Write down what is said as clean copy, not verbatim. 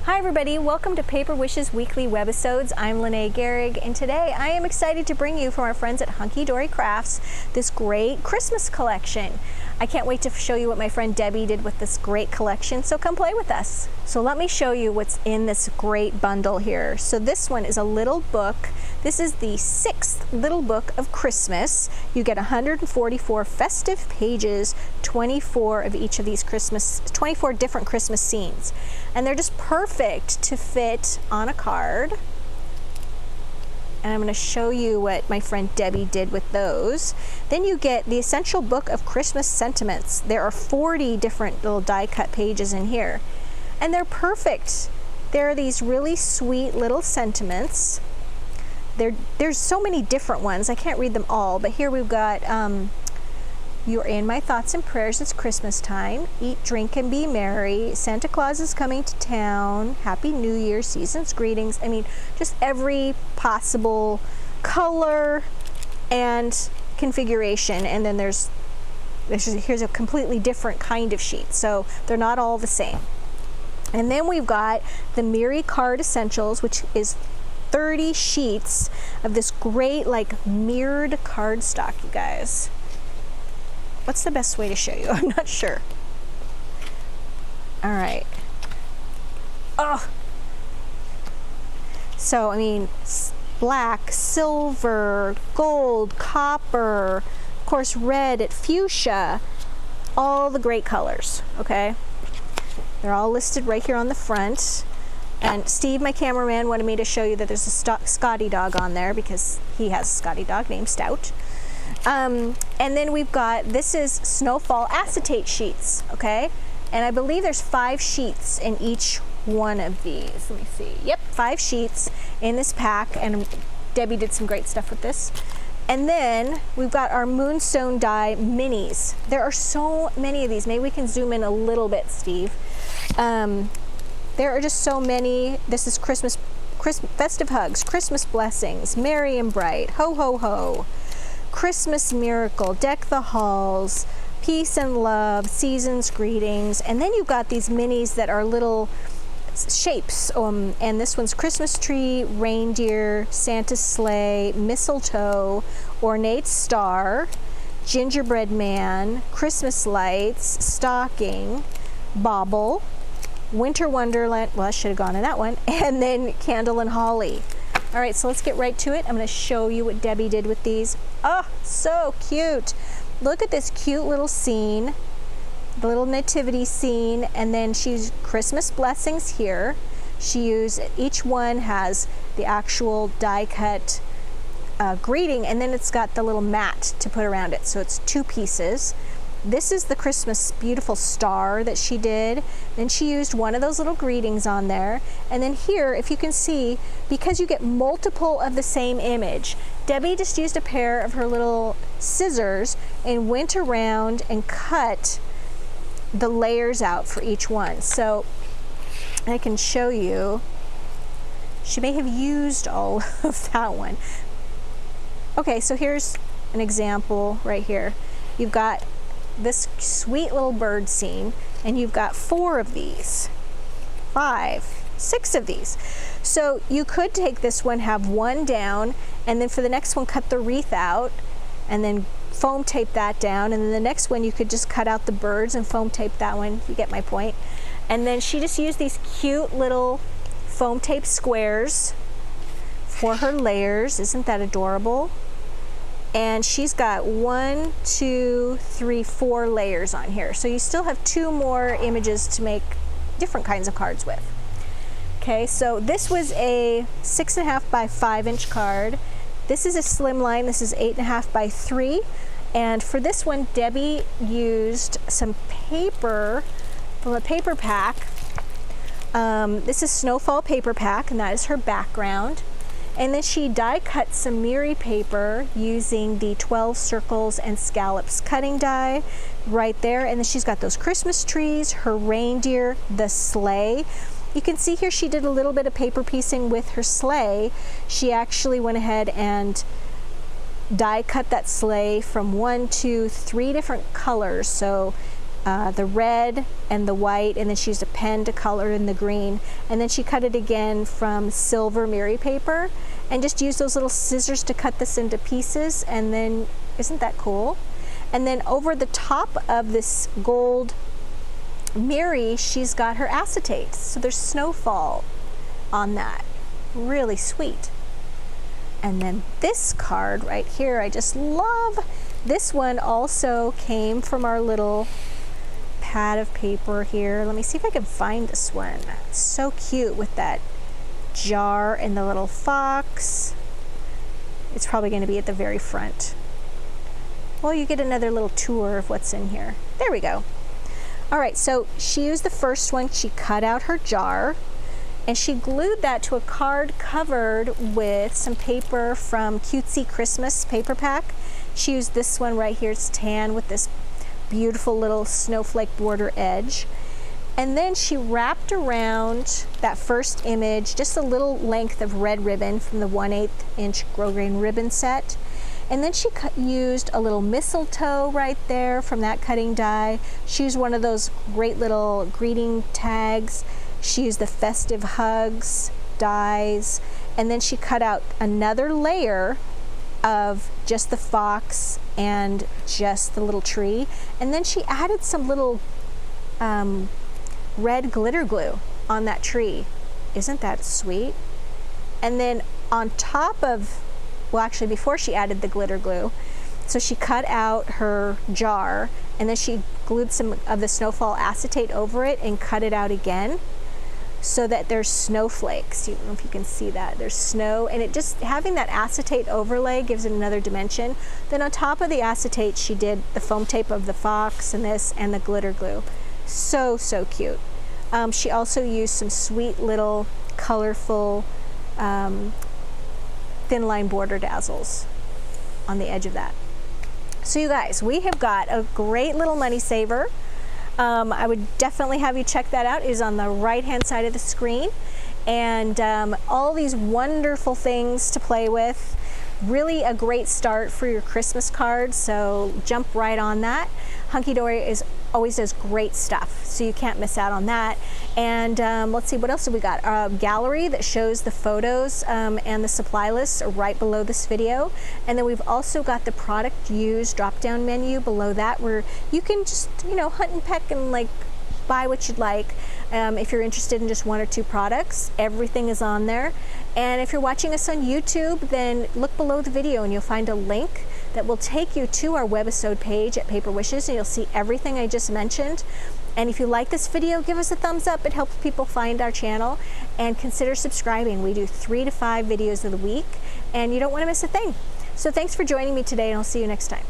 Hi everybody, welcome to Paper Wishes Weekly Webisodes. I'm Lene Gehrig, and today I am excited to bring you from our friends at Hunky Dory Crafts this great Christmas collection. I can't wait to show you what my friend Debbie did with this great collection, so come play with us. So let me show you what's in this great bundle here. So this one is a little book. This is the 6th little book of Christmas. You get 144 festive pages, 24 of each of these 24 different Christmas scenes. And they're just perfect to fit on a card. And I'm going to show you what my friend Debbie did with those. Then you get the Essential Book of Christmas Sentiments. There are 40 different little die cut pages in here. And they're perfect. There are these really sweet little sentiments. There's so many different ones. I can't read them all, but here we've got you're in my thoughts and prayers, it's Christmas time. Eat, drink, and be merry. Santa Claus is coming to town. Happy New Year, season's greetings. I mean, just every possible color and configuration. And then here's a completely different kind of sheet. So they're not all the same. And then we've got the Miri Card Essentials, which is 30 sheets of this great, like, mirrored cardstock, you guys. What's the best way to show you? I'm not sure. All right. Oh. So, I mean, black, silver, gold, copper, of course, red, fuchsia, all the great colors, okay? They're all listed right here on the front. And Steve, my cameraman, wanted me to show you that there's a Scotty dog on there because he has a Scotty dog named Stout. And then we've got, this is Snowfall acetate sheets, okay? And I believe there's 5 sheets in each one of these. Let me see. Yep, 5 sheets in this pack, and Debbie did some great stuff with this. And then we've got our Moonstone die minis. There are so many of these. Maybe we can zoom in a little bit, Steve. There are just so many. This is Christmas, festive hugs, Christmas blessings, merry and bright, ho ho ho. Christmas miracle, deck the halls, peace and love, season's greetings. And then you've got these minis that are little shapes. And this one's Christmas tree, reindeer, Santa's sleigh, mistletoe, ornate star, gingerbread man, Christmas lights, stocking, bauble, winter wonderland. Well, I should have gone in that one. And then candle and holly. All right, so let's get right to it. I'm going to show you what Debbie did with these. Oh, so cute. Look at this cute little scene, the little nativity scene, and then she's Christmas blessings here. Each one has the actual die cut greeting, and then it's got the little mat to put around it. So it's 2 pieces. This is the Christmas beautiful star that she did. Then she used one of those little greetings on there. And then here, if you can see, because you get multiple of the same image, Debbie just used a pair of her little scissors and went around and cut the layers out for each one. So I can show you. She may have used all of that one. Okay, so here's an example right here. You've got this sweet little bird scene, and you've got 4 of these, 5, 6 of these. So you could take this one, have one down, and then for the next one cut the wreath out and then foam tape that down, and then the next one you could just cut out the birds and foam tape that one. You get my point. And then she just used these cute little foam tape squares for her layers. Isn't that adorable? And she's got 1, 2, 3, 4 layers on here. So you still have 2 more images to make different kinds of cards with. Okay, so this was a 6.5 by 5 inch card. This is a slim line. This is 8.5 by 3. And for this one, Debbie used some paper from a paper pack. This is Snowfall paper pack, and that is her background. And then she die cut some Miri paper using the 12 circles and scallops cutting die right there. And then she's got those Christmas trees, her reindeer, the sleigh. You can see here she did a little bit of paper piecing with her sleigh. She actually went ahead and die cut that sleigh from 1, 2, 3 different colors. So the red and the white, and then she used a pen to color in the green, and then she cut it again from silver Mary paper and just used those little scissors to cut this into pieces. And then, isn't that cool? And then over the top of this gold Mary, she's got her acetate, so there's snowfall on that. Really sweet. And then this card right here, I just love. This one also came from our little pad of paper here. Let me see if I can find this one. It's so cute with that jar and the little fox. It's probably going to be at the very front. Well, you get another little tour of what's in here. There we go. All right, so she used the first one. She cut out her jar and she glued that to a card covered with some paper from Cutesy Christmas paper pack. She used this one right here. It's tan with this beautiful little snowflake border edge. And then she wrapped around that first image just a little length of red ribbon from the 1/8 inch grosgrain ribbon set. And then she used a little mistletoe right there from that cutting die. She used one of those great little greeting tags. She used the festive hugs dies. And then she cut out another layer of just the fox and just the little tree. And then she added some little red glitter glue on that tree. Isn't that sweet? And then on top of, well, actually before she added the glitter glue, so she cut out her jar and then she glued some of the snowfall acetate over it and cut it out again so that there's snowflakes. I don't know if you can see that. There's snow, and it just, having that acetate overlay gives it another dimension. Then on top of the acetate, she did the foam tape of the fox and this and the glitter glue. So, so cute. She also used some sweet little colorful thin line border dazzles on the edge of that. So you guys, we have got a great little money saver. I would definitely have you check that out. It is on the right hand side of the screen, and all these wonderful things to play with. Really a great start for your Christmas cards, so jump right on that. Hunky Dory always does great stuff, so you can't miss out on that. And let's see, what else have we got? A gallery that shows the photos and the supply lists right below this video. And then we've also got the product used drop-down menu below that, where you can just, you know, hunt and peck and like buy what you'd like. If you're interested in just one or two products, everything is on there. And if you're watching us on YouTube, then look below the video and you'll find a link that will take you to our webisode page at Paper Wishes, and you'll see everything I just mentioned. And if you like this video, give us a thumbs up. It helps people find our channel, and consider subscribing. We do 3 to 5 videos of the week, and you don't want to miss a thing. So thanks for joining me today, and I'll see you next time.